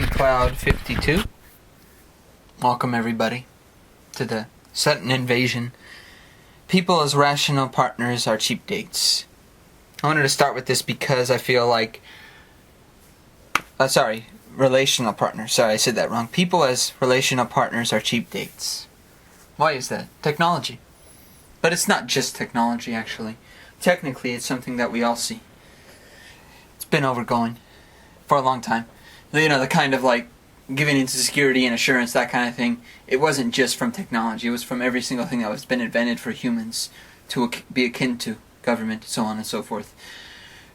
Cloud 52. Welcome everybody to the sudden invasion. People as rational partners are cheap dates. I wanted to start with this because I feel like relational partners. Sorry, I said that wrong. People as relational partners are cheap dates. Why is that? Technology. But it's not just technology, actually. Technically, it's something that we all see. It's been overgoing for a long time. You know, the kind of like giving into security and assurance, that kind of thing. It wasn't just from technology. It was from every single thing that was been invented for humans to be akin to government, so on and so forth.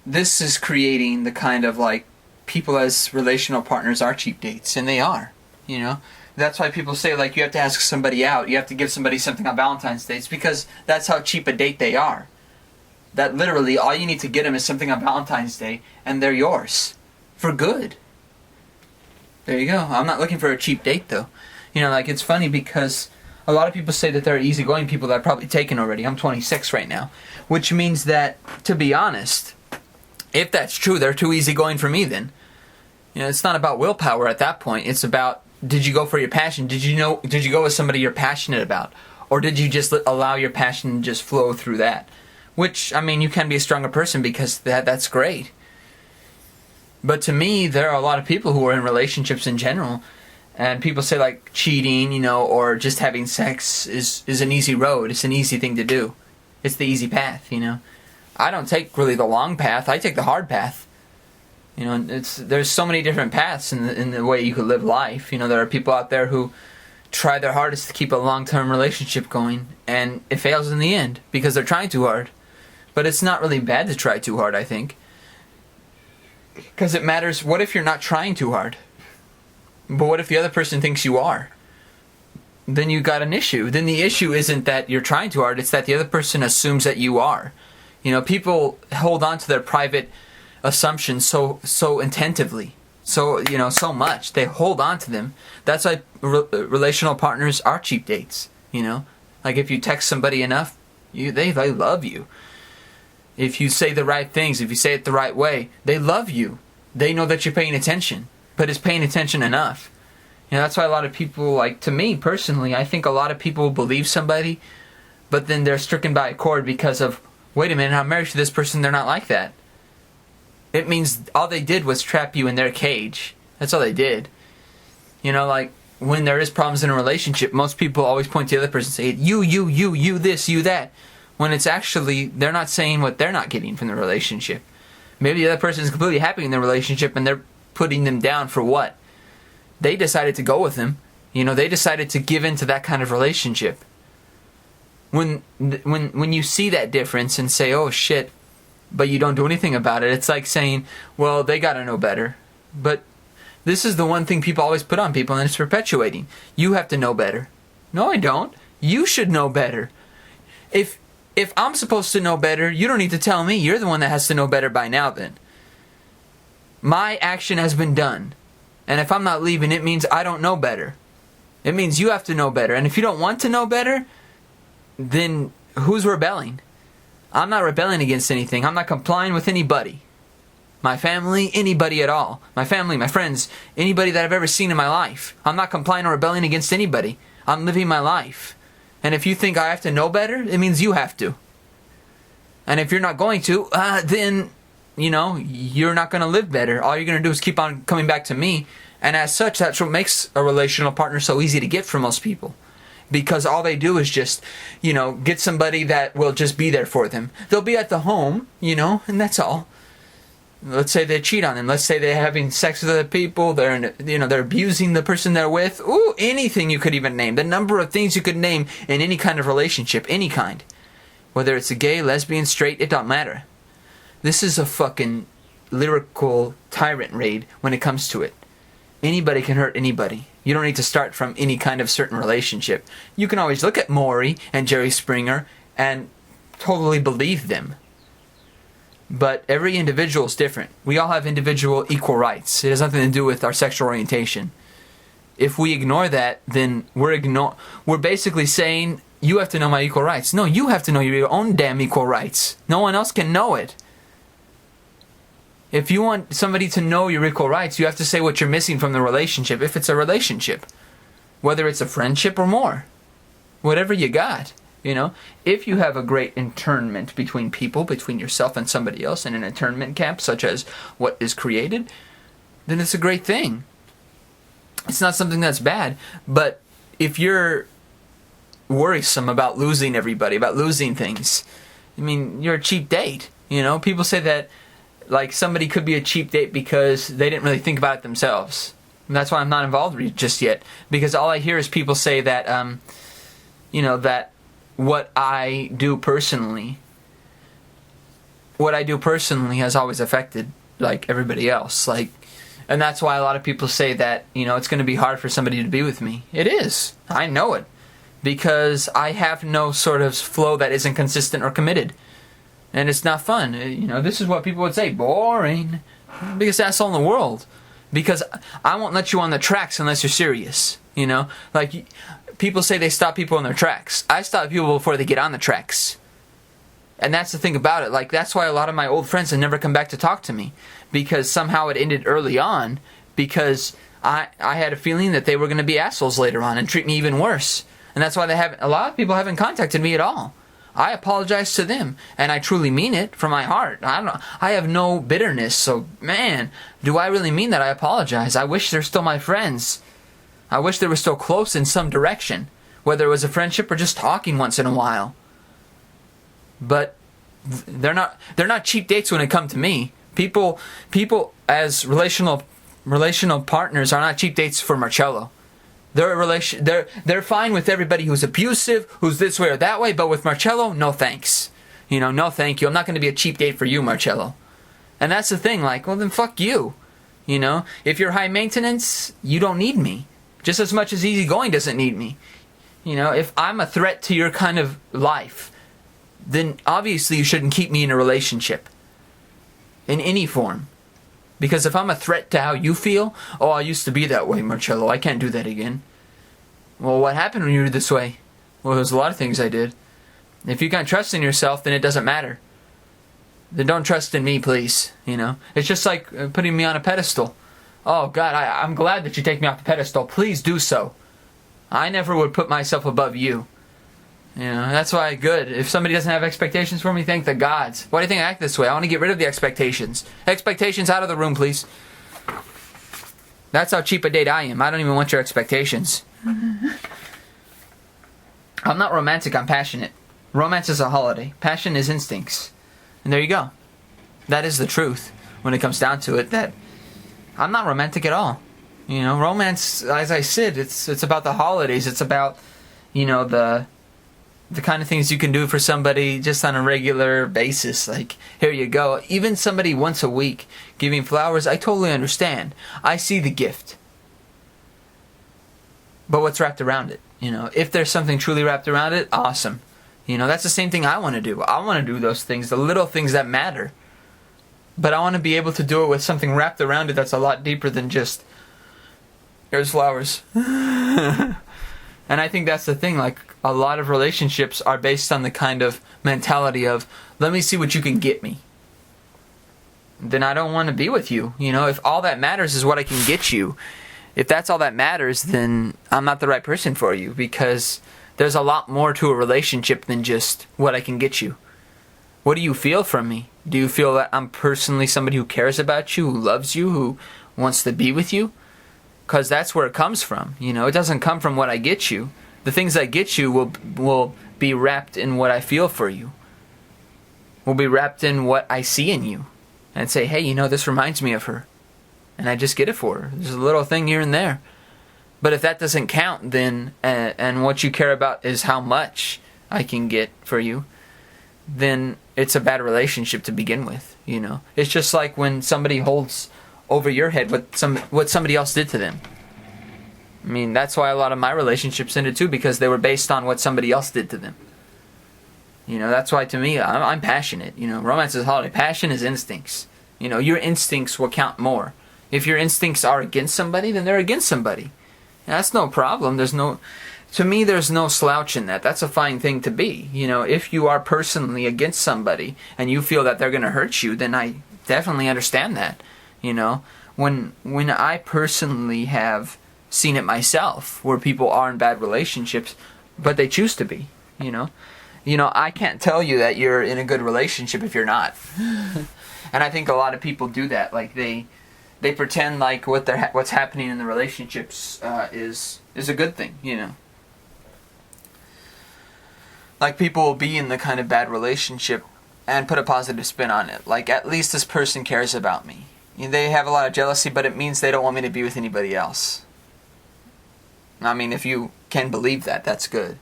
This is creating the kind of like people as relational partners are cheap dates, and they are, you know. That's why people say like you have to ask somebody out, you have to give somebody something on Valentine's Day. It's because that's how cheap a date they are. That literally all you need to get them is something on Valentine's Day, and they're yours for good. There you go. I'm not looking for a cheap date though. You know, like it's funny because a lot of people say that they're easygoing people that I've probably taken already. I'm 26 right now, which means that, to be honest, if that's true, they're too easygoing for me then. You know, it's not about willpower at that point. It's about, did you go for your passion? Did you go with somebody you're passionate about? Or did you just allow your passion to just flow through that? Which, I mean, you can be a stronger person because that's great. But to me, there are a lot of people who are in relationships in general, and people say like cheating, you know, or just having sex is an easy road. It's an easy thing to do. It's the easy path, you know. I don't take really the long path. I take the hard path. You know, there's so many different paths in the way you could live life. You know, there are people out there who try their hardest to keep a long-term relationship going, and it fails in the end because they're trying too hard. But it's not really bad to try too hard, I think. Because it matters. What if you're not trying too hard? But what if the other person thinks you are? Then you got an issue. Then the issue isn't that you're trying too hard. It's that the other person assumes that you are. You know, people hold on to their private assumptions so attentively. So, you know, so much. They hold on to them. That's why relational partners are cheap dates. You know? Like if you text somebody enough, they love you. If you say the right things, if you say it the right way, they love you. They know that you're paying attention. But is paying attention enough? You know, that's why a lot of people, like, to me personally, I think a lot of people believe somebody, but then they're stricken by a cord because of, wait a minute, I'm married to this person, they're not like that. It means all they did was trap you in their cage. That's all they did. You know, like, when there is problems in a relationship, most people always point to the other person and say, you this, you that. When it's actually, they're not saying what they're not getting from the relationship. Maybe the other person is completely happy in their relationship and they're putting them down for what? They decided to go with them. You know, they decided to give into that kind of relationship. When you see that difference and say, oh shit, but you don't do anything about it, it's like saying, well, they gotta know better. But this is the one thing people always put on people, and it's perpetuating. You have to know better. No, I don't. You should know better. If I'm supposed to know better, you don't need to tell me. You're the one that has to know better by now then. My action has been done. And if I'm not leaving, it means I don't know better. It means you have to know better. And if you don't want to know better, then who's rebelling? I'm not rebelling against anything. I'm not complying with anybody. My family, anybody at all. My family, my friends, anybody that I've ever seen in my life. I'm not complying or rebelling against anybody. I'm living my life. And if you think I have to know better, it means you have to. And if you're not going to, then, you know, you're not going to live better. All you're going to do is keep on coming back to me. And as such, that's what makes a relational partner so easy to get for most people. Because all they do is just, you know, get somebody that will just be there for them. They'll be at the home, you know, and that's all. Let's say they cheat on them. Let's say they're having sex with other people. They're abusing the person they're with. Ooh, anything you could even name. The number of things you could name in any kind of relationship, any kind. Whether it's a gay, lesbian, straight, it don't matter. This is a fucking lyrical tyrant raid when it comes to it. Anybody can hurt anybody. You don't need to start from any kind of certain relationship. You can always look at Maury and Jerry Springer and totally believe them. But every individual is different. We all have individual equal rights. It has nothing to do with our sexual orientation. If we ignore that, then we're basically saying, you have to know my equal rights. No, you have to know your own damn equal rights. No one else can know it. If you want somebody to know your equal rights, you have to say what you're missing from the relationship, if it's a relationship. Whether it's a friendship or more. Whatever you got, you know. If you have a great internment between people, between yourself and somebody else in an internment camp, such as what is created, then it's a great thing. It's not something that's bad. But if you're worrisome about losing everybody, about losing things, I mean, you're a cheap date. You know, people say that, like, somebody could be a cheap date because they didn't really think about it themselves. And that's why I'm not involved just yet. Because all I hear is people say that, you know, that what I do personally has always affected, like, everybody else. Like, and that's why a lot of people say that, you know, it's going to be hard for somebody to be with me. It is. I know it. Because I have no sort of flow that isn't consistent or committed. And it's not fun. You know, this is what people would say. Boring. Biggest asshole in the world. Because I won't let you on the tracks unless you're serious. You know? Like, people say they stop people in their tracks. I stop people before they get on the tracks. And that's the thing about it. Like, that's why a lot of my old friends have never come back to talk to me. Because somehow it ended early on. Because I had a feeling that they were going to be assholes later on and treat me even worse. And that's why a lot of people haven't contacted me at all. I apologize to them, and I truly mean it from my heart. I have no bitterness, so man, do I really mean that? I apologize. I wish they're still my friends. I wish they were still close in some direction, whether it was a friendship or just talking once in a while. But they're not cheap dates when it comes to me. People as relational partners are not cheap dates for Marcello. They're fine with everybody who's abusive, who's this way or that way, but with Marcello, no thanks. You know, no thank you. I'm not going to be a cheap date for you, Marcello. And that's the thing, like, well then fuck you. You know, if you're high maintenance, you don't need me. Just as much as easygoing doesn't need me. You know, if I'm a threat to your kind of life, then obviously you shouldn't keep me in a relationship. In any form. Because if I'm a threat to how you feel, oh, I used to be that way, Marcello, I can't do that again. Well, what happened when you were this way? Well, there's a lot of things I did. If you can't trust in yourself, then it doesn't matter. Then don't trust in me, please. You know, it's just like putting me on a pedestal. Oh, God, I'm glad that you take me off the pedestal. Please do so. I never would put myself above you. You know, that's why good. If somebody doesn't have expectations for me, thank the gods. Why do you think I act this way? I want to get rid of the expectations. Expectations out of the room, please. That's how cheap a date I am. I don't even want your expectations. I'm not romantic, I'm passionate. Romance is a holiday. Passion is instincts. And there you go. That is the truth when it comes down to it, that I'm not romantic at all. You know, romance, as I said, it's about the holidays. It's about, you know, the kind of things you can do for somebody just on a regular basis. Like, here you go. Even somebody once a week giving flowers, I totally understand. I see the gift. But what's wrapped around it? You know, if there's something truly wrapped around it, awesome. You know, that's the same thing I want to do. I want to do those things, the little things that matter. But I want to be able to do it with something wrapped around it that's a lot deeper than just, here's flowers. And I think that's the thing, like, a lot of relationships are based on the kind of mentality of, let me see what you can get me. Then I don't want to be with you. You know, if all that matters is what I can get you, if that's all that matters, then I'm not the right person for you, because there's a lot more to a relationship than just what I can get you. What do you feel from me? Do you feel that I'm personally somebody who cares about you, who loves you, who wants to be with you? Because that's where it comes from. You know, it doesn't come from what I get you. The things I get you will be wrapped in what I feel for you. Will be wrapped in what I see in you. And say, hey, you know, this reminds me of her. And I just get it for her. There's a little thing here and there. But if that doesn't count, then, and what you care about is how much I can get for you, then it's a bad relationship to begin with, you know. It's just like when somebody holds over your head what somebody else did to them. I mean, that's why a lot of my relationships ended too, because they were based on what somebody else did to them. You know, that's why to me, I'm passionate. You know, romance is holiday. Passion is instincts. You know, your instincts will count more. If your instincts are against somebody, then they're against somebody. And that's no problem. To me, there's no slouch in that. That's a fine thing to be. You know, if you are personally against somebody and you feel that they're going to hurt you, then definitely understand that. You know, when I personally have seen it myself, where people are in bad relationships, but they choose to be. I can't tell you that you're in a good relationship if you're not. And I think a lot of people do that. Like they pretend like what's happening in the relationships is a good thing. Like people will be in the kind of bad relationship and put a positive spin on it. Like, at least this person cares about me. They have a lot of jealousy, but it means they don't want me to be with anybody else. I mean, if you can believe that, that's good.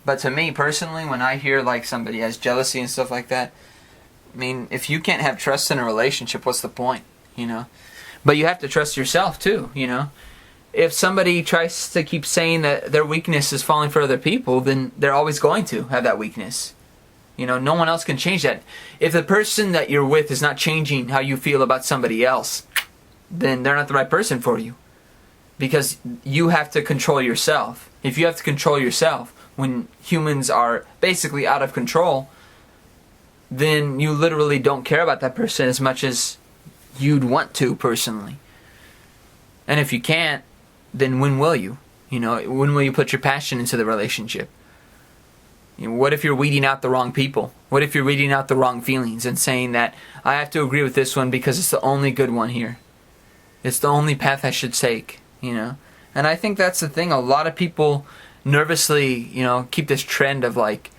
But to me personally, when I hear like somebody has jealousy and stuff like that, I mean, if you can't have trust in a relationship, what's the point? But you have to trust yourself too. If somebody tries to keep saying that their weakness is falling for other people, then they're always going to have that weakness. No one else can change that. If the person that you're with is not changing how you feel about somebody else, then they're not the right person for you. Because you have to control yourself. If you have to control yourself when humans are basically out of control, then you literally don't care about that person as much as you'd want to personally. And if you can't, then when will you? When will you put your passion into the relationship? What if you're weeding out the wrong people? What if you're weeding out the wrong feelings and saying that I have to agree with this one because it's the only good one here? It's the only path I should take, And I think that's the thing. A lot of people nervously, keep this trend of like,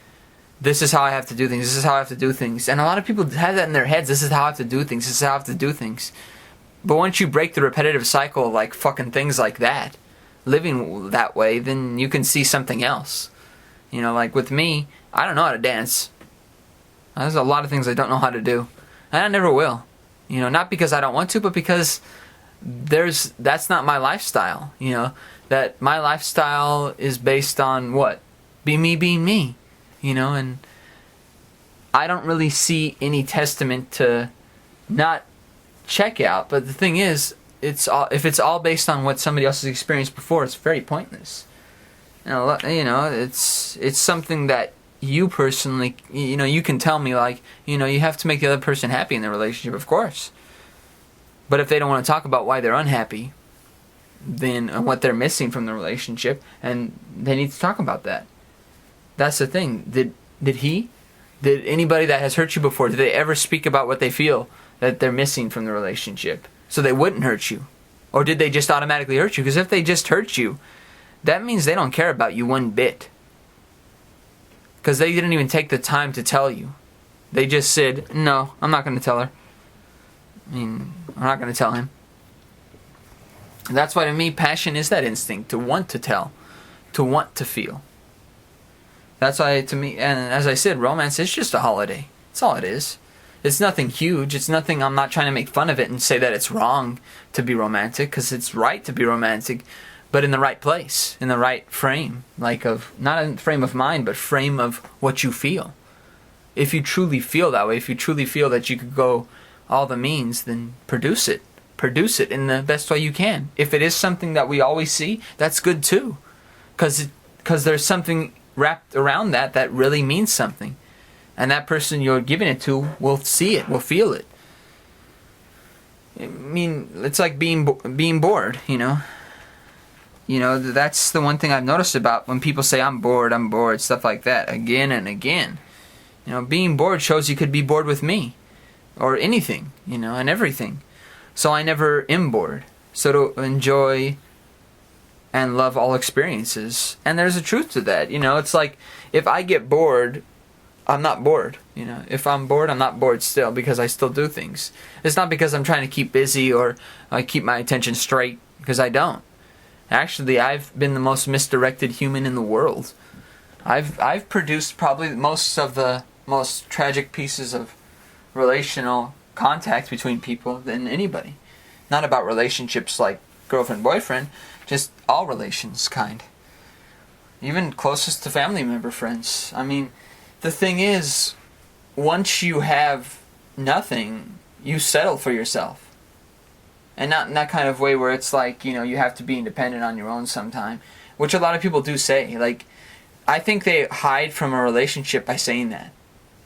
this is how I have to do things. This is how I have to do things. And a lot of people have that in their heads. This is how I have to do things. This is how I have to do things. But once you break the repetitive cycle of like fucking things like that, living that way, then you can see something else. Like with me, I don't know how to dance. There's a lot of things I don't know how to do. And I never will. Not because I don't want to, but because that's not my lifestyle. That my lifestyle is based on what? Be me being me. And I don't really see any testament to not check out. But the thing is, if it's all based on what somebody else has experienced before, it's very pointless. It's something that you personally, you can tell me like, you have to make the other person happy in the relationship, of course. But if they don't want to talk about why they're unhappy, then what they're missing from the relationship, and they need to talk about that. That's the thing. Did anybody that has hurt you before, did they ever speak about what they feel that they're missing from the relationship so they wouldn't hurt you? Or did they just automatically hurt you? Because if they just hurt you, that means they don't care about you one bit. Because they didn't even take the time to tell you. They just said, no, I'm not going to tell her. I'm not going to tell him. And that's why to me, passion is that instinct to want to tell, to want to feel. That's why to me, and as I said, romance is just a holiday. That's all it is. It's nothing huge. It's nothing, I'm not trying to make fun of it and say that it's wrong to be romantic, because it's right to be romantic, but in the right place, in the right frame, not in frame of mind, but frame of what you feel. If you truly feel that way, if you truly feel that you could go all the means, then produce it. Produce it in the best way you can. If it is something that we always see, that's good too. Because there's something wrapped around that really means something. And that person you're giving it to will see it, will feel it. I mean, it's like being bored, that's the one thing I've noticed about when people say, I'm bored, stuff like that, again and again. Being bored shows you could be bored with me. Or anything, and everything. So I never am bored. So to enjoy and love all experiences. And there's a truth to that. It's like, if I get bored, I'm not bored. If I'm bored, I'm not bored still, because I still do things. It's not because I'm trying to keep busy or I keep my attention straight, because I don't. Actually, I've been the most misdirected human in the world. I've produced probably most of the most tragic pieces of relational contact between people than anybody. Not about relationships like girlfriend-boyfriend, just all relations kind. Even closest to family member friends. I mean, the thing is, once you have nothing, you settle for yourself. And not in that kind of way where it's like, you have to be independent on your own sometime. Which a lot of people do say. Like, I think they hide from a relationship by saying that.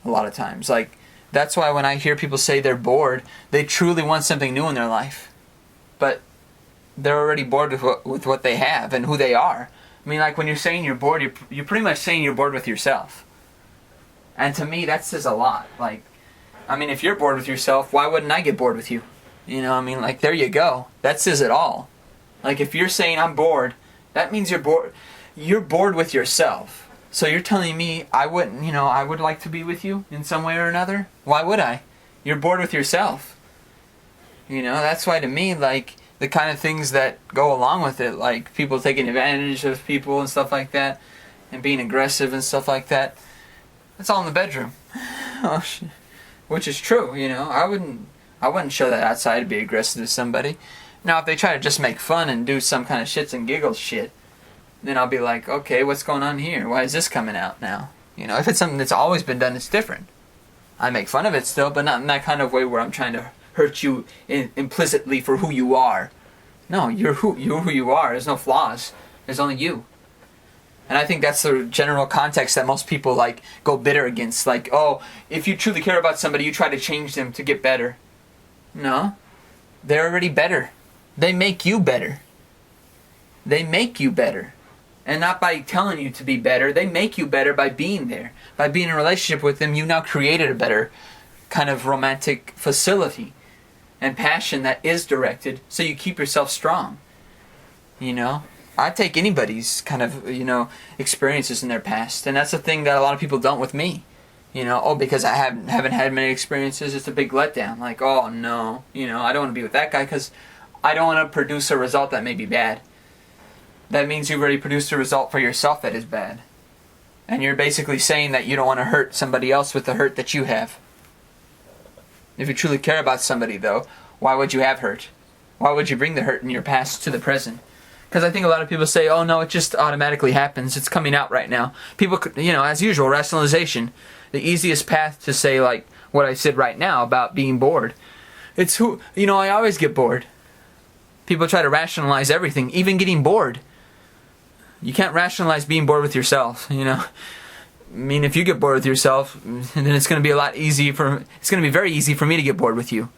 A lot of times. Like, That's why when I hear people say they're bored, they truly want something new in their life. But they're already bored with what they have and who they are. I mean, like when you're saying you're bored, you're pretty much saying you're bored with yourself. And to me, that says a lot. Like, I mean, if you're bored with yourself, why wouldn't I get bored with you? You know, I mean, like, there you go. That says it all. Like, if you're saying I'm bored, that means you're bored. You're bored with yourself. So you're telling me I wouldn't, I would like to be with you in some way or another? Why would I? You're bored with yourself. That's why to me, like, the kind of things that go along with it, like people taking advantage of people and stuff like that, and being aggressive and stuff like that, that's all in the bedroom. Which is true, I wouldn't show that outside to be aggressive to somebody. Now, if they try to just make fun and do some kind of shits and giggles shit, then I'll be like, okay, what's going on here? Why is this coming out now? If it's something that's always been done, it's different. I make fun of it still, but not in that kind of way where I'm trying to hurt you implicitly for who you are. No, you're who you are. There's no flaws. There's only you. And I think that's the general context that most people like go bitter against. Like, oh, if you truly care about somebody, you try to change them to get better. No, they're already better. They make you better. They make you better. And not by telling you to be better. They make you better by being there. By being in a relationship with them, you now created a better kind of romantic facility and passion that is directed, so you keep yourself strong. I take anybody's kind of, experiences in their past, and that's the thing that a lot of people don't with me. Because I haven't had many experiences, it's a big letdown. Like, oh no, I don't want to be with that guy because I don't want to produce a result that may be bad. That means you've already produced a result for yourself that is bad. And you're basically saying that you don't want to hurt somebody else with the hurt that you have. If you truly care about somebody, though, why would you have hurt? Why would you bring the hurt in your past to the present? Because I think a lot of people say, oh no, it just automatically happens. It's coming out right now. People, as usual, rationalization. The easiest path to say, like, what I said right now about being bored. It's I always get bored. People try to rationalize everything, even getting bored. You can't rationalize being bored with yourself, I mean, if you get bored with yourself, then it's going to be it's going to be very easy for me to get bored with you.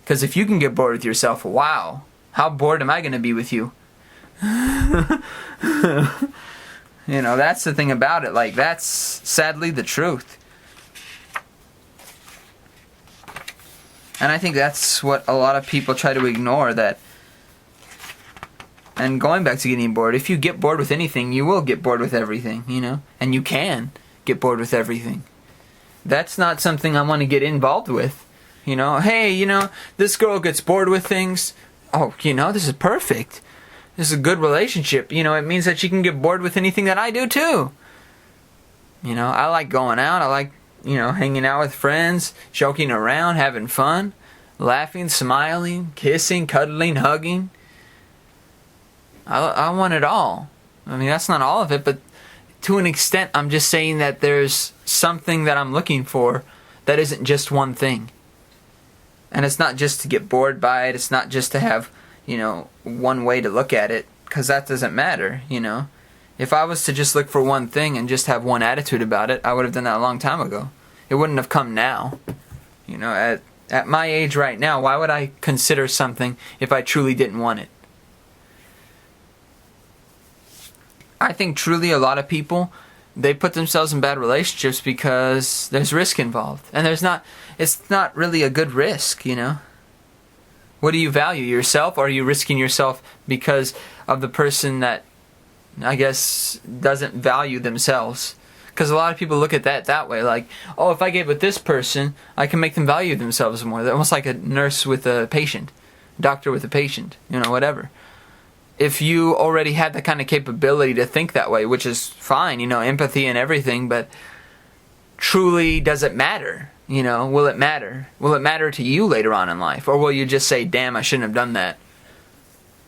Because if you can get bored with yourself, wow, how bored am I going to be with you? That's the thing about it. Like, that's sadly the truth. And I think that's what a lot of people try to ignore, that. And going back to getting bored, if you get bored with anything, you will get bored with everything, And you can get bored with everything. That's not something I want to get involved with. Hey, this girl gets bored with things. Oh, this is perfect. This is a good relationship. It means that she can get bored with anything that I do too. I like going out. I like, hanging out with friends, joking around, having fun, laughing, smiling, kissing, cuddling, hugging. I want it all. I mean, that's not all of it, but to an extent, I'm just saying that there's something that I'm looking for that isn't just one thing. And it's not just to get bored by it. It's not just to have, one way to look at it, because that doesn't matter, If I was to just look for one thing and just have one attitude about it, I would have done that a long time ago. It wouldn't have come now. At my age right now, why would I consider something if I truly didn't want it? I think truly a lot of people, they put themselves in bad relationships because there's risk involved. And it's not really a good risk, What do you value, yourself, or are you risking yourself because of the person that, I guess, doesn't value themselves? Because a lot of people look at that way, like, oh, if I get with this person, I can make them value themselves more. They're almost like a nurse with a patient, doctor with a patient, whatever. If you already had the kind of capability to think that way, which is fine, empathy and everything, but truly, does it matter? Will it matter? Will it matter to you later on in life? Or will you just say, damn, I shouldn't have done that?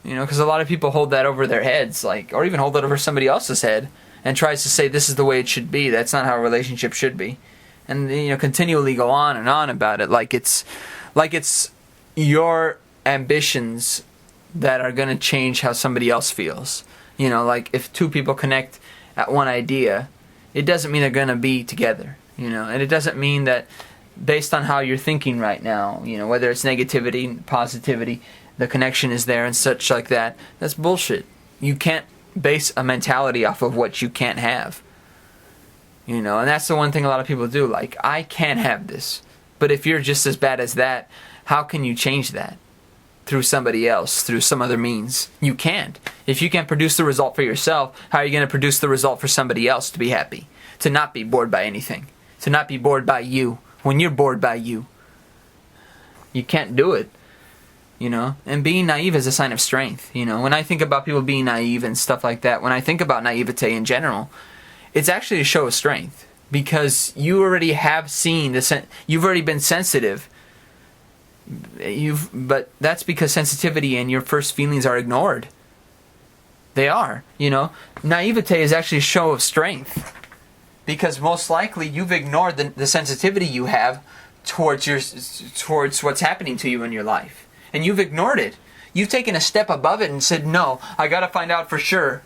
Because a lot of people hold that over their heads, or even hold it over somebody else's head, and tries to say, this is the way it should be. That's not how a relationship should be. And, continually go on and on about it, like it's your ambitions that are going to change how somebody else feels. Like if two people connect at one idea, it doesn't mean they're going to be together, and it doesn't mean that based on how you're thinking right now, whether it's negativity, positivity, the connection is there and such like that. That's bullshit. You can't base a mentality off of what you can't have. And that's the one thing a lot of people do. Like, I can't have this. But if you're just as bad as that, how can you change that? Through somebody else, through some other means. You can't. If you can't produce the result for yourself, how are you going to produce the result for somebody else to be happy? To not be bored by anything. To not be bored by you. When you're bored by you. You can't do it. And being naive is a sign of strength. When I think about people being naive and stuff like that, when I think about naivete in general, it's actually a show of strength. Because you already have seen you've already been sensitive. But that's because sensitivity and your first feelings are ignored. They are. Naivete is actually a show of strength. Because most likely you've ignored the sensitivity you have towards what's happening to you in your life. And you've ignored it. You've taken a step above it and said, no, I gotta find out for sure.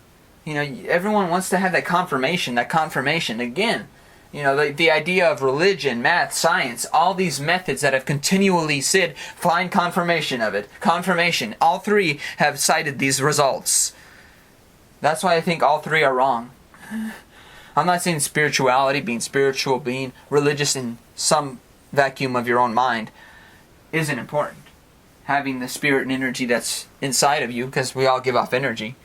Everyone wants to have that confirmation. Again, the idea of religion, math, science, all these methods that have continually said, find confirmation of it. Confirmation. All three have cited these results. That's why I think all three are wrong. I'm not saying spirituality, being spiritual, being religious in some vacuum of your own mind isn't important. Having the spirit and energy that's inside of you, because we all give off energy,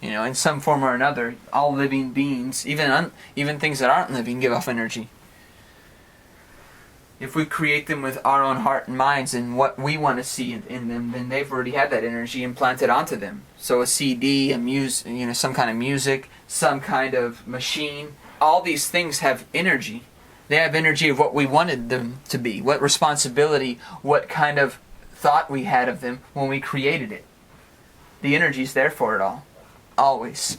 in some form or another. All living beings, even things that aren't living, give off energy. If we create them with our own heart and minds and what we want to see in them, then they've already had that energy implanted onto them. So a CD, some kind of music, some kind of machine, all these things have energy. They have energy of what we wanted them to be, what responsibility, what kind of thought we had of them when we created it. The energy's there for it all. Always.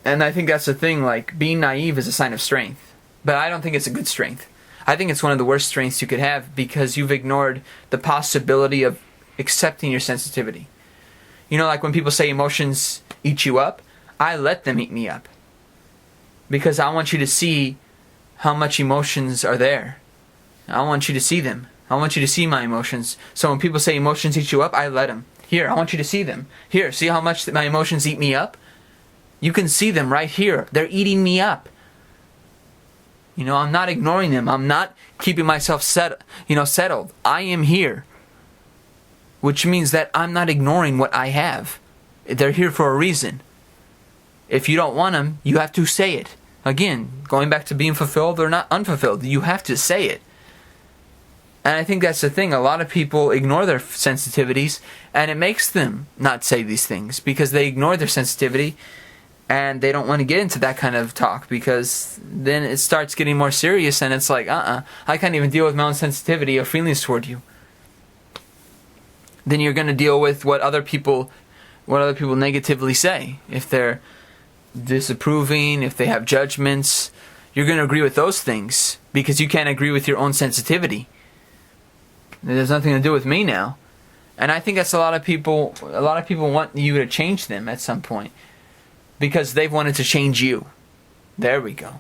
And I think that's the thing, like, being naive is a sign of strength. But I don't think it's a good strength. I think it's one of the worst strengths you could have because you've ignored the possibility of accepting your sensitivity. Like when people say emotions eat you up, I let them eat me up. Because I want you to see how much emotions are there. I want you to see them. I want you to see my emotions. So when people say emotions eat you up, I let them. Here, I want you to see them. Here, see how much my emotions eat me up? You can see them right here. They're eating me up. I'm not ignoring them. I'm not keeping myself settled. I am here. Which means that I'm not ignoring what I have. They're here for a reason. If you don't want them, you have to say it. Again, going back to being fulfilled or not unfulfilled, you have to say it. And I think that's the thing. A lot of people ignore their sensitivities, and it makes them not say these things because they ignore their sensitivity, and they don't want to get into that kind of talk because then it starts getting more serious, and it's like, I can't even deal with my own sensitivity or feelings toward you. Then you're going to deal with what other people negatively say. If they're disapproving, if they have judgments, you're going to agree with those things because you can't agree with your own sensitivity. It has nothing to do with me now. And I think that's a lot of people want you to change them at some point because they've wanted to change you. There we go.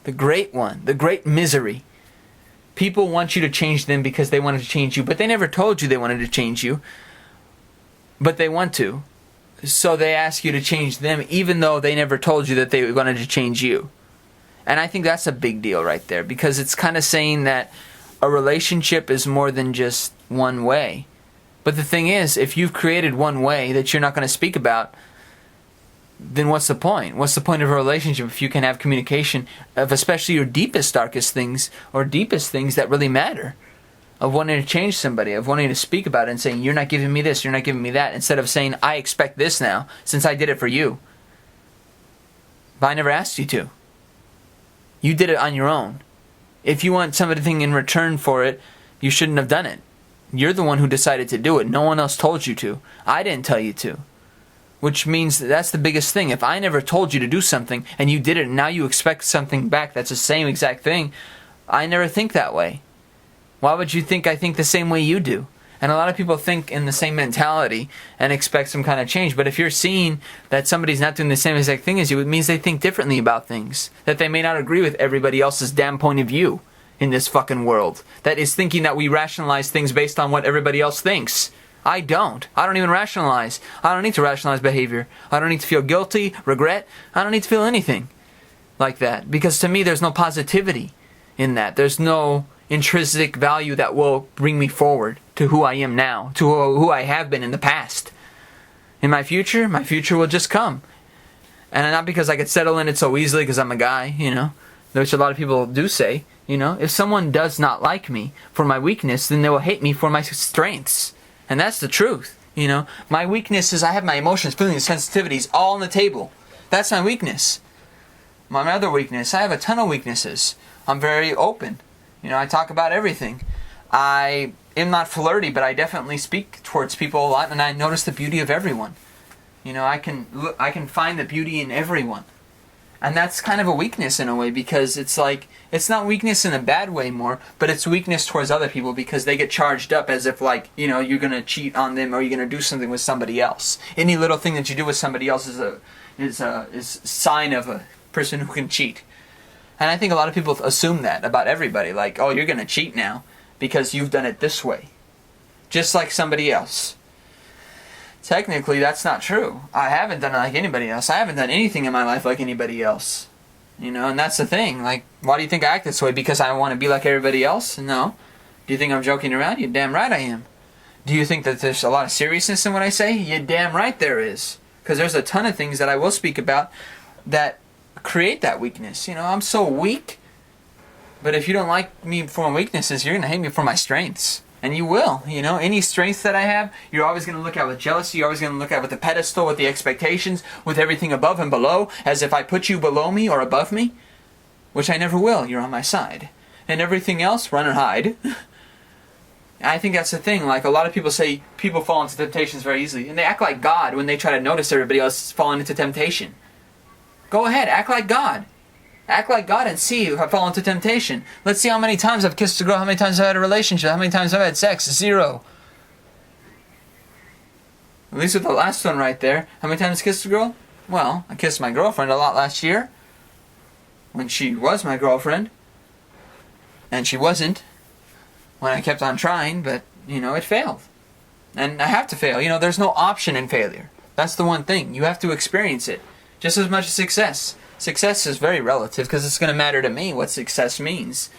The great one, the great misery. People want you to change them because they wanted to change you, but they never told you they wanted to change you. But they want to. So they ask you to change them even though they never told you that they wanted to change you. And I think that's a big deal right there because it's kind of saying that a relationship is more than just one way. But the thing is, if you've created one way that you're not going to speak about, then what's the point? What's the point of a relationship if you can have communication of especially your deepest, darkest things or deepest things that really matter? Of wanting to change somebody, of wanting to speak about it and saying, you're not giving me this, you're not giving me that, instead of saying, I expect this now, since I did it for you. But I never asked you to. You did it on your own. If you want something in return for it, you shouldn't have done it. You're the one who decided to do it. No one else told you to. I didn't tell you to. Which means that's the biggest thing. If I never told you to do something and you did it and now you expect something back that's the same exact thing, I never think that way. Why would you think I think the same way you do? And a lot of people think in the same mentality and expect some kind of change. But if you're seeing that somebody's not doing the same exact thing as you, it means they think differently about things. That they may not agree with everybody else's damn point of view in this fucking world. That is thinking that we rationalize things based on what everybody else thinks. I don't. I don't even rationalize. I don't need to rationalize behavior. I don't need to feel guilty, regret. I don't need to feel anything like that. Because to me, there's no positivity in that. There's no intrinsic value that will bring me forward to who I am now, to who I have been in the past. In my future will just come. And not because I could settle in it so easily because I'm a guy, which a lot of people do say, if someone does not like me for my weakness, then they will hate me for my strengths. And that's the truth, My weakness is I have my emotions, feelings, sensitivities all on the table. That's my weakness. My other weakness, I have a ton of weaknesses. I'm very open. I talk about everything. I am not flirty, but I definitely speak towards people a lot, and I notice the beauty of everyone. I can find the beauty in everyone. And that's kind of a weakness in a way, because it's like, it's not weakness in a bad way more, but it's weakness towards other people because they get charged up as if like, you're going to cheat on them or you're going to do something with somebody else. Any little thing that you do with somebody else is a sign of a person who can cheat. And I think a lot of people assume that about everybody, like, oh, you're going to cheat now because you've done it this way, just like somebody else. Technically, that's not true. I haven't done it like anybody else. I haven't done anything in my life like anybody else. And that's the thing. Like, why do you think I act this way? Because I want to be like everybody else? No. Do you think I'm joking around? You're damn right I am. Do you think that there's a lot of seriousness in what I say? You're damn right there is. Because there's a ton of things that I will speak about that create that weakness. I'm so weak. But if you don't like me for my weaknesses, you're going to hate me for my strengths. And you will, any strengths that I have, you're always going to look at with jealousy, you're always going to look at with the pedestal, with the expectations, with everything above and below, as if I put you below me or above me, which I never will, you're on my side. And everything else, run and hide. I think that's the thing, like a lot of people say people fall into temptations very easily, and they act like God when they try to notice everybody else falling into temptation. Go ahead, act like God. Act like God and see if I fall into temptation. Let's see how many times I've kissed a girl, how many times I've had a relationship, how many times I've had sex. 0. At least with the last one right there. How many times I kissed a girl? Well, I kissed my girlfriend a lot last year. When she was my girlfriend. And she wasn't. When I kept on trying, but, it failed. And I have to fail. There's no option in failure. That's the one thing. You have to experience it. Just as much as success. Success is very relative because it's going to matter to me what success means.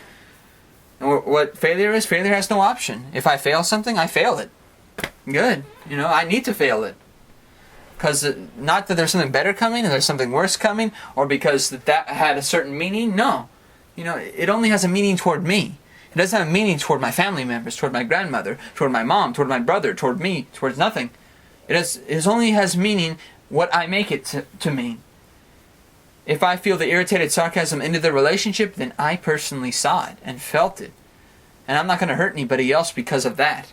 And what failure is, failure has no option. If I fail something, I fail it. Good. I need to fail it. Because not that there's something better coming, or there's something worse coming, or because that had a certain meaning. No. It only has a meaning toward me. It doesn't have a meaning toward my family members, toward my grandmother, toward my mom, toward my brother, toward me, towards nothing. It only has meaning what I make it to mean. If I feel the irritated sarcasm into the relationship, then I personally saw it and felt it. And I'm not going to hurt anybody else because of that.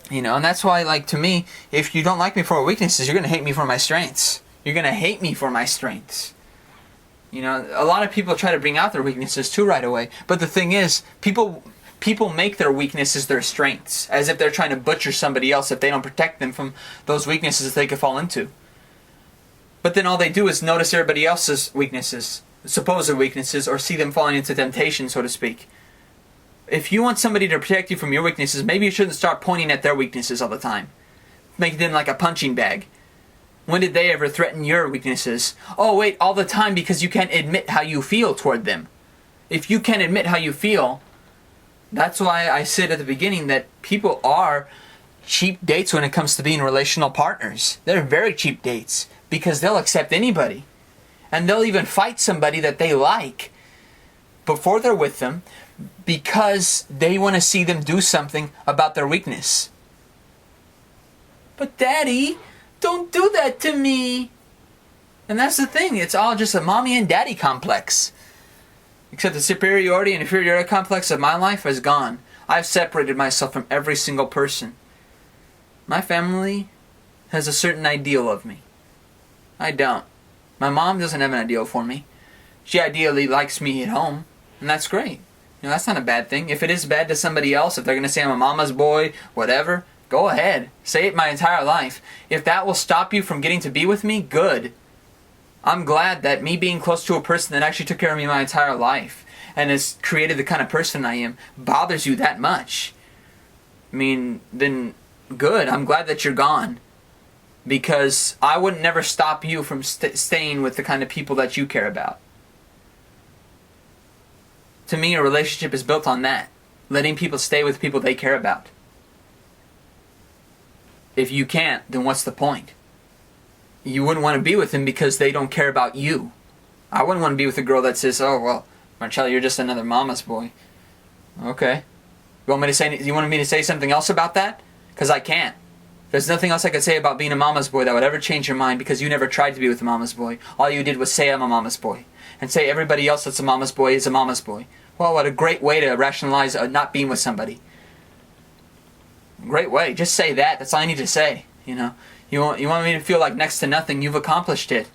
And that's why, like, to me, if you don't like me for my weaknesses, you're going to hate me for my strengths. You're going to hate me for my strengths. A lot of people try to bring out their weaknesses too right away. But the thing is, people make their weaknesses their strengths, as if they're trying to butcher somebody else if they don't protect them from those weaknesses they could fall into. But then all they do is notice everybody else's weaknesses, supposed weaknesses, or see them falling into temptation, so to speak. If you want somebody to protect you from your weaknesses, maybe you shouldn't start pointing at their weaknesses all the time. Make them like a punching bag. When did they ever threaten your weaknesses? Oh wait, all the time because you can't admit how you feel toward them. If you can't admit how you feel, that's why I said at the beginning that people are cheap dates when it comes to being relational partners. They're very cheap dates. Because they'll accept anybody. And they'll even fight somebody that they like before they're with them because they want to see them do something about their weakness. But Daddy, don't do that to me. And that's the thing. It's all just a mommy and daddy complex. Except the superiority and inferiority complex of my life is gone. I've separated myself from every single person. My family has a certain ideal of me. I don't. My mom doesn't have an ideal for me. She ideally likes me at home, and that's great. That's not a bad thing. If it is bad to somebody else, if they're going to say I'm a mama's boy, whatever, go ahead. Say it my entire life. If that will stop you from getting to be with me, good. I'm glad that me being close to a person that actually took care of me my entire life and has created the kind of person I am bothers you that much. I mean, then good. I'm glad that you're gone. Because I would never stop you from staying with the kind of people that you care about. To me, a relationship is built on that. Letting people stay with people they care about. If you can't, then what's the point? You wouldn't want to be with them because they don't care about you. I wouldn't want to be with a girl that says, oh, well, Marcello, you're just another mama's boy. Okay. You want me to say something else about that? Because I can't. There's nothing else I could say about being a mama's boy that would ever change your mind because you never tried to be with a mama's boy. All you did was say I'm a mama's boy. And say everybody else that's a mama's boy is a mama's boy. Well, what a great way to rationalize not being with somebody. Great way. Just say that. That's all I need to say. You want me to feel like next to nothing. You've accomplished it.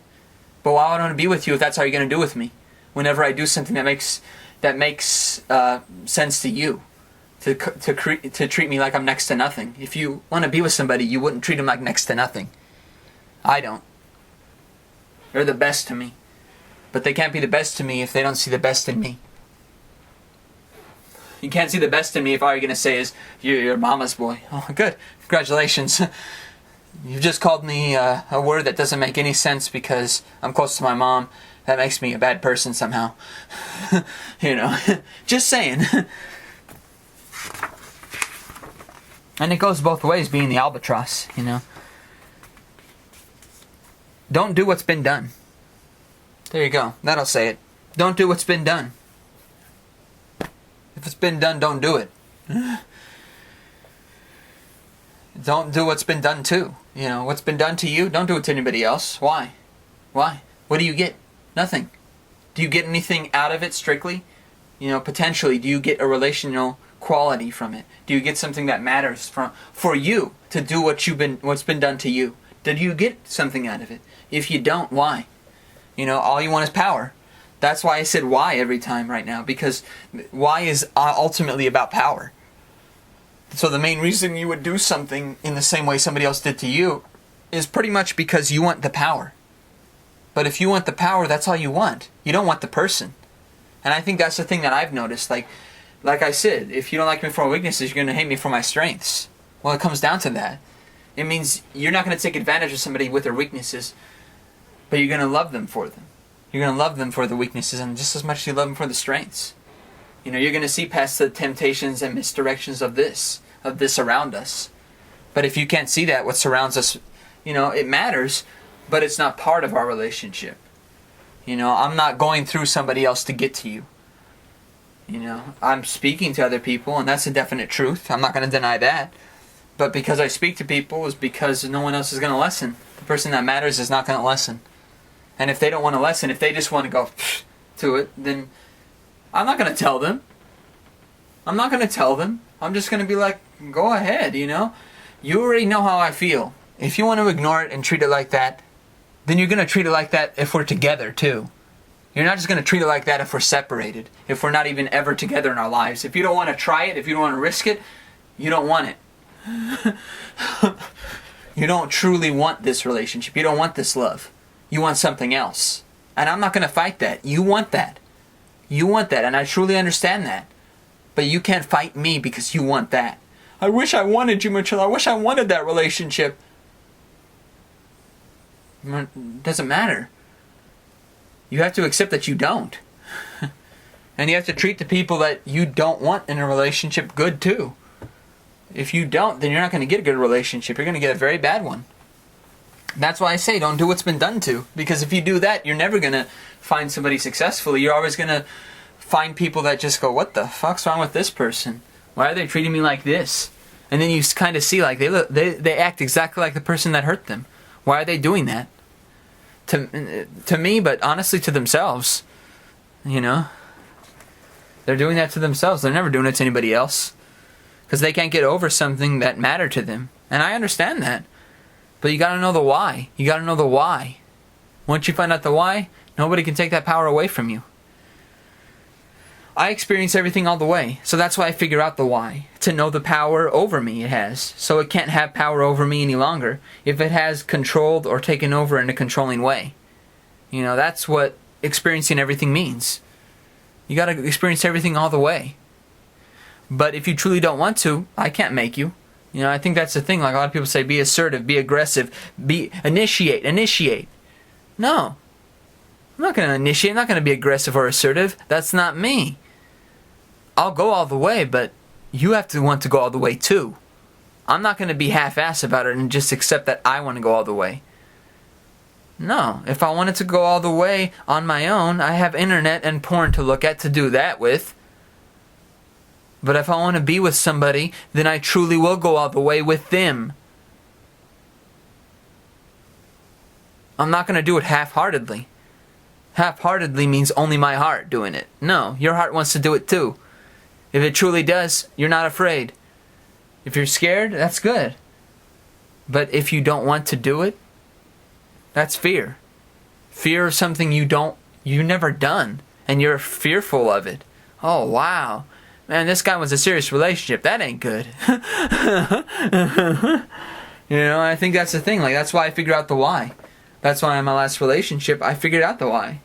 But why would I want to be with you if that's how you're going to do with me? Whenever I do something that makes sense to you. To treat me like I'm next to nothing. If you want to be with somebody, you wouldn't treat them like next to nothing. I don't. They're the best to me. But they can't be the best to me if they don't see the best in me. You can't see the best in me if all you're going to say is, you're mama's boy. Oh, good. Congratulations. You've just called me a word that doesn't make any sense because I'm close to my mom. That makes me a bad person somehow. Just saying. And it goes both ways, being the albatross, Don't do what's been done. There you go. That'll say it. Don't do what's been done. If it's been done, don't do it. Don't do what's been done too. What's been done to you, don't do it to anybody else. Why? What do you get? Nothing. Do you get anything out of it strictly? Potentially, do you get a relational quality from it? Do you get something that matters for you to do what's been done to you? Did you get something out of it? If you don't, why? All you want is power. That's why I said why every time right now, because why is ultimately about power. So the main reason you would do something in the same way somebody else did to you is pretty much because you want the power. But if you want the power, that's all you want. You don't want the person. And I think that's the thing that I've noticed. Like I said, if you don't like me for my weaknesses, you're going to hate me for my strengths. Well, it comes down to that. It means you're not going to take advantage of somebody with their weaknesses, but you're going to love them for them. You're going to love them for the weaknesses and just as much as you love them for the strengths. You're going to see past the temptations and misdirections of this around us. But if you can't see that, what surrounds us, it matters, but it's not part of our relationship. I'm not going through somebody else to get to you. I'm speaking to other people, and that's a definite truth. I'm not going to deny that. But because I speak to people is because no one else is going to listen. The person that matters is not going to listen. And if they don't want to listen, if they just want to go to it, then I'm not going to tell them. I'm just going to be like, go ahead, You already know how I feel. If you want to ignore it and treat it like that, then you're going to treat it like that if we're together too. You're not just going to treat it like that if we're separated, if we're not even ever together in our lives. If you don't want to try it, if you don't want to risk it, you don't want it. You don't truly want this relationship. You don't want this love. You want something else. And I'm not going to fight that. You want that. You want that, and I truly understand that. But you can't fight me because you want that. I wish I wanted you, Marcello. I wish I wanted that relationship. It doesn't matter. You have to accept that you don't. And you have to treat the people that you don't want in a relationship good too. If you don't, then you're not going to get a good relationship. You're going to get a very bad one. That's why I say don't do what's been done to. Because if you do that, you're never going to find somebody successfully. You're always going to find people that just go, what the fuck's wrong with this person? Why are they treating me like this? And then you kind of see like they act exactly like the person that hurt them. Why are they doing that? To me, but honestly to themselves. They're doing that to themselves. They're never doing it to anybody else. Because they can't get over something that mattered to them. And I understand that. But you got to know the why. You got to know the why. Once you find out the why, nobody can take that power away from you. I experience everything all the way. So that's why I figure out the why. To know the power over me it has. So it can't have power over me any longer if it has controlled or taken over in a controlling way. You know, that's what experiencing everything means. You got to experience everything all the way. But if you truly don't want to, I can't make you. You know, I think that's the thing. Like a lot of people say, be assertive, be aggressive, initiate. No. I'm not going to initiate. I'm not going to be aggressive or assertive. That's not me. I'll go all the way, but you have to want to go all the way too. I'm not going to be half-ass about it and just accept that I want to go all the way. No. If I wanted to go all the way on my own, I have internet and porn to look at to do that with. But if I want to be with somebody, then I truly will go all the way with them. I'm not going to do it half-heartedly. Half-heartedly means only my heart doing it. No, your heart wants to do it too. If it truly does, you're not afraid. If you're scared, that's good. But if you don't want to do it, that's fear. Fear of something you've never done, and you're fearful of it. Oh, wow. Man, this guy was a serious relationship. That ain't good. You know, I think that's the thing. Like, that's why I figured out the why. That's why in my last relationship, I figured out the why.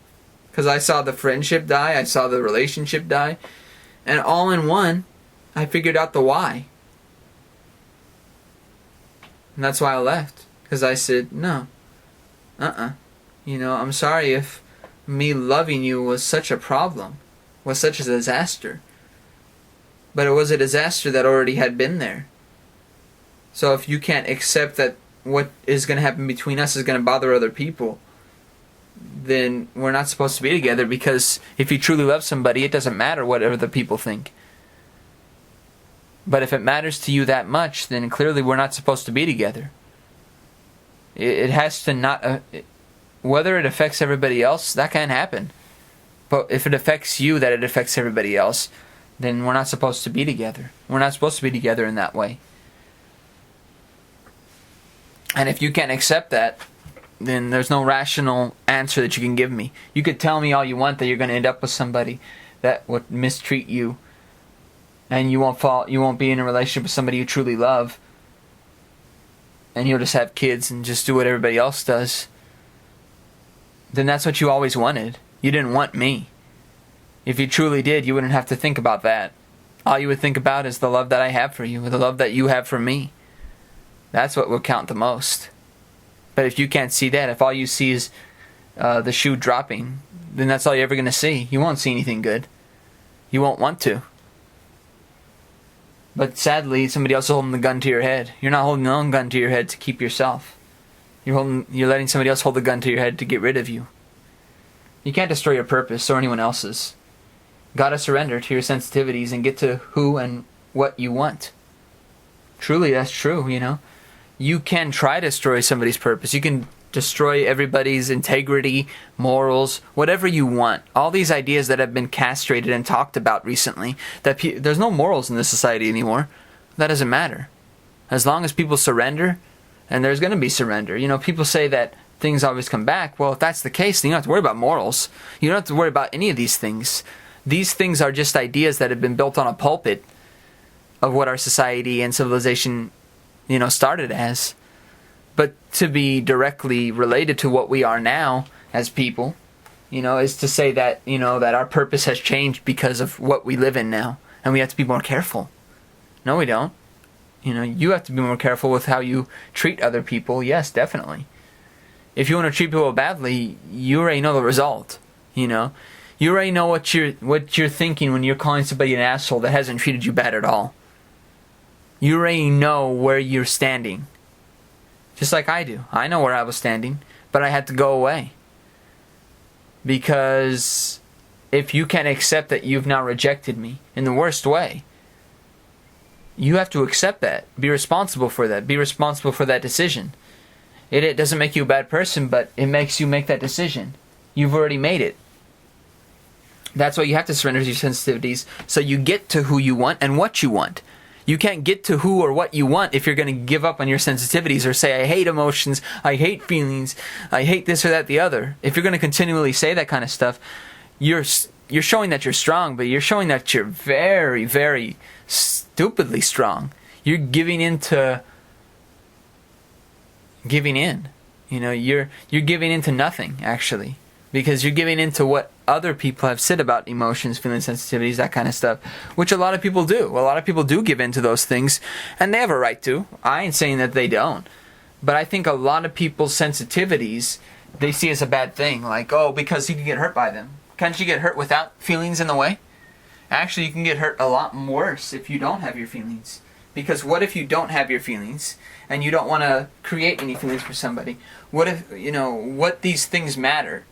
Because I saw the friendship die, I saw the relationship die, and all in one, I figured out the why. And that's why I left. Because I said, no. You know, I'm sorry if me loving you was such a problem, was such a disaster. But it was a disaster that already had been there. So if you can't accept that what is going to happen between us is going to bother other people, then we're not supposed to be together, because if you truly love somebody, it doesn't matter what other people think. But if it matters to you that much, then clearly we're not supposed to be together. It has to not... whether it affects everybody else, that can happen. But if it affects you that it affects everybody else, then we're not supposed to be together. We're not supposed to be together in that way. And if you can't accept that, then there's no rational answer that you can give me. You could tell me all you want that you're going to end up with somebody that would mistreat you, and you won't be in a relationship with somebody you truly love, and you'll just have kids and just do what everybody else does. Then that's what you always wanted. You didn't want me. If you truly did, you wouldn't have to think about that. All you would think about is the love that I have for you, or the love that you have for me. That's what will count the most. But if you can't see that, if all you see is the shoe dropping, then that's all you're ever going to see. You won't see anything good. You won't want to. But sadly, somebody else is holding the gun to your head. You're not holding your own gun to your head to keep yourself. You're letting somebody else hold the gun to your head to get rid of you. You can't destroy your purpose or anyone else's. Gotta surrender to your sensitivities and get to who and what you want. Truly, that's true, you know. You can try to destroy somebody's purpose. You can destroy everybody's integrity, morals, whatever you want. All these ideas that have been castrated and talked about recently, that there's no morals in this society anymore. That doesn't matter. As long as people surrender, and there's going to be surrender. You know, people say that things always come back. Well, if that's the case, then you don't have to worry about morals. You don't have to worry about any of these things. These things are just ideas that have been built on a pulpit of what our society and civilization, you know, started as. But to be directly related to what we are now as people, you know, is to say that, you know, that our purpose has changed because of what we live in now. And we have to be more careful. No, we don't. You know, you have to be more careful with how you treat other people. Yes, definitely. If you want to treat people badly, you already know the result. You know, you already know what you're thinking when you're calling somebody an asshole that hasn't treated you bad at all. You already know where you're standing. Just like I do. I know where I was standing, but I had to go away. Because if you can't accept that you've now rejected me in the worst way, you have to accept that. Be responsible for that. Be responsible for that decision. It doesn't make you a bad person, but it makes you make that decision. You've already made it. That's why you have to surrender to your sensitivities, so you get to who you want and what you want. You can't get to who or what you want if you're going to give up on your sensitivities or say, I hate emotions, I hate feelings, I hate this or that the other. If you're going to continually say that kind of stuff, you're you're showing that you're strong, but you're showing that you're very, very stupidly strong. You're giving in. You know, you're giving into nothing, actually, because you're giving into what other people have said about emotions, feelings, sensitivities, that kind of stuff, which a lot of people do. A lot of people do give into those things, and they have a right to. I ain't saying that they don't. But I think a lot of people's sensitivities, they see as a bad thing. Like, oh, because you can get hurt by them. Can't you get hurt without feelings in the way? Actually, you can get hurt a lot worse if you don't have your feelings. Because what if you don't have your feelings and you don't want to create any feelings for somebody? What if, what these things matter?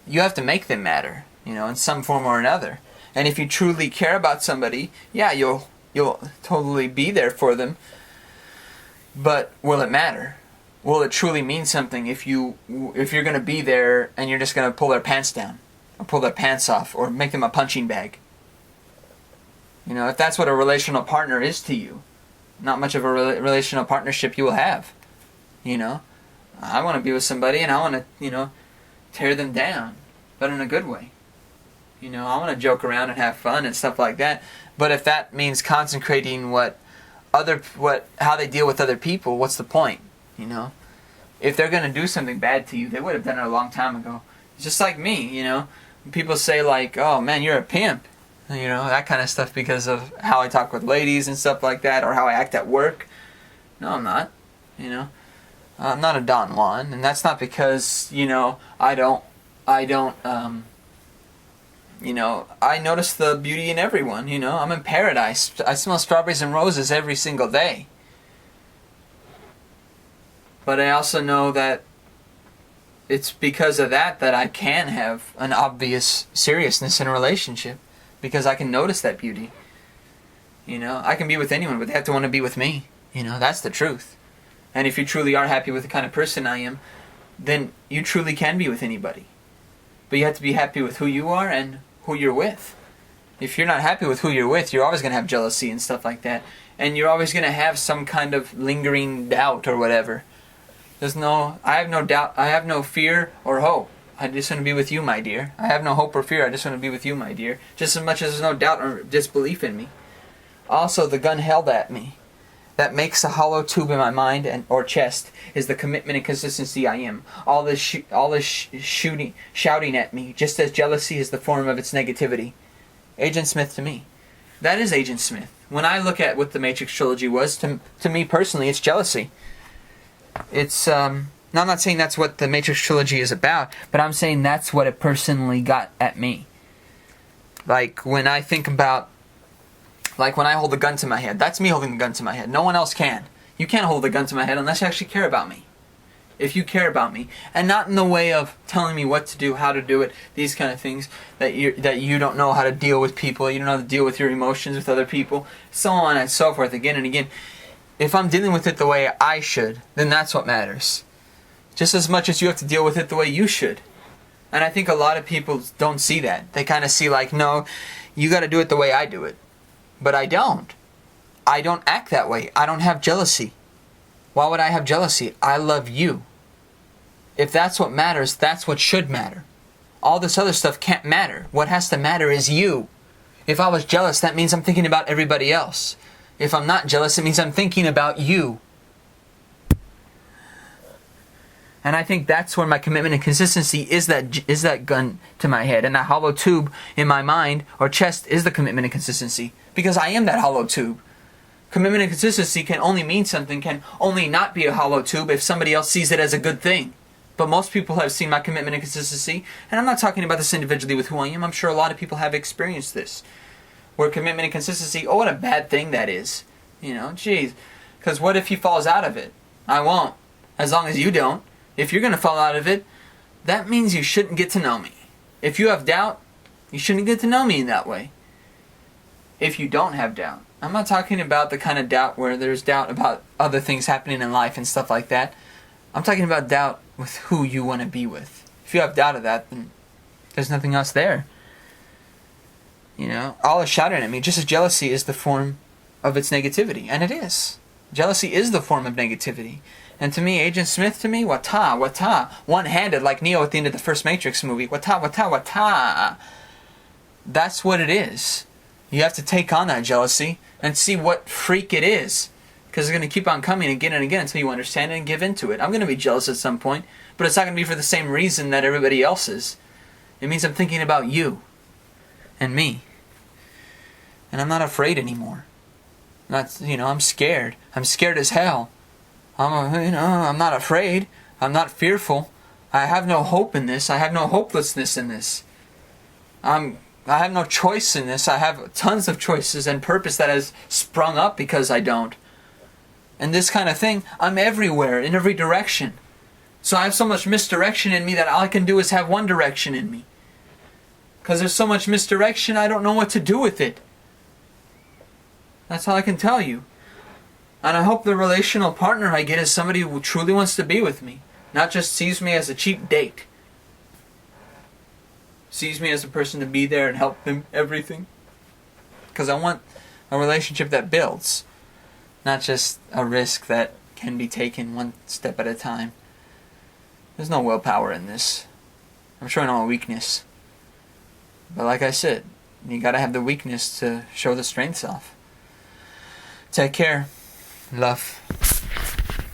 You have to make them matter, in some form or another. And if you truly care about somebody, yeah, you'll totally be there for them. But will it matter? Will it truly mean something if you're going to be there and you're just going to pull their pants down, or pull their pants off, or make them a punching bag? If that's what a relational partner is to you, not much of a relational partnership you will have. I want to be with somebody and I want to, tear them down, but in a good way. I want to joke around and have fun and stuff like that. But if that means consecrating how they deal with other people, what's the point? If they're going to do something bad to you, they would have done it a long time ago. It's just like me, People say like, "Oh man, you're a pimp." That kind of stuff because of how I talk with ladies and stuff like that, or how I act at work. No, I'm not. I'm not a Don Juan, and that's not because, I notice the beauty in everyone, I'm in paradise. I smell strawberries and roses every single day. But I also know that it's because of that I can have an obvious seriousness in a relationship. Because I can notice that beauty. I can be with anyone, but they have to want to be with me. That's the truth. And if you truly are happy with the kind of person I am, then you truly can be with anybody. But you have to be happy with who you are and who you're with. If you're not happy with who you're with, you're always going to have jealousy and stuff like that. And you're always going to have some kind of lingering doubt or whatever. I have no doubt, I have no fear or hope. I just want to be with you, my dear. I have no hope or fear. I just want to be with you, my dear. Just as much as there's no doubt or disbelief in me. Also, the gun held at me that makes a hollow tube in my mind or chest is the commitment and consistency I am. All this shouting at me, just as jealousy is the form of its negativity. Agent Smith to me. That is Agent Smith. When I look at what the Matrix trilogy was, to me personally, it's jealousy. It's Now, I'm not saying that's what the Matrix trilogy is about, but I'm saying that's what it personally got at me. Like, when I think about, like when I hold the gun to my head, that's me holding the gun to my head. No one else can. You can't hold the gun to my head unless you actually care about me. If you care about me, and not in the way of telling me what to do, how to do it, these kind of things, that you don't know how to deal with people, you don't know how to deal with your emotions with other people, so on and so forth, again and again. If I'm dealing with it the way I should, then that's what matters. Just as much as you have to deal with it the way you should. And I think a lot of people don't see that. They kind of see like, no, you got to do it the way I do it. But I don't. I don't act that way. I don't have jealousy. Why would I have jealousy? I love you. If that's what matters, that's what should matter. All this other stuff can't matter. What has to matter is you. If I was jealous, that means I'm thinking about everybody else. If I'm not jealous, it means I'm thinking about you. And I think that's where my commitment and consistency is that gun to my head. And that hollow tube in my mind or chest is the commitment and consistency. Because I am that hollow tube. Commitment and consistency can only mean something, can only not be a hollow tube if somebody else sees it as a good thing. But most people have seen my commitment and consistency. And I'm not talking about this individually with who I am. I'm sure a lot of people have experienced this. Where commitment and consistency, oh, what a bad thing that is. Geez. Because what if he falls out of it? I won't. As long as you don't. If you're going to fall out of it, that means you shouldn't get to know me. If you have doubt, you shouldn't get to know me in that way. If you don't have doubt. I'm not talking about the kind of doubt where there's doubt about other things happening in life and stuff like that. I'm talking about doubt with who you want to be with. If you have doubt of that, then there's nothing else there. All is shouting at me. Just as jealousy is the form of its negativity. And it is. Jealousy is the form of negativity. And to me, Agent Smith, to me, wata. One-handed, like Neo at the end of the first Matrix movie. Wata, wata, wata. that's what it is. You have to take on that jealousy and see what freak it is. Because it's going to keep on coming again and again until you understand it and give into it. I'm going to be jealous at some point, but it's not going to be for the same reason that everybody else is. It means I'm thinking about you and me. And I'm not afraid anymore. I'm scared. I'm scared as hell. I'm not afraid. I'm not fearful. I have no hope in this. I have no hopelessness in this. I have no choice in this. I have tons of choices and purpose that has sprung up because I don't. And this kind of thing, I'm everywhere, in every direction. So I have so much misdirection in me that all I can do is have one direction in me. Because there's so much misdirection, I don't know what to do with it. That's all I can tell you. And I hope the relational partner I get is somebody who truly wants to be with me. Not just sees me as a cheap date. Sees me as a person to be there and help them everything. Because I want a relationship that builds. Not just a risk that can be taken one step at a time. There's no willpower in this. I'm showing all weakness. But like I said, you gotta have the weakness to show the strengths off. Take care. Love.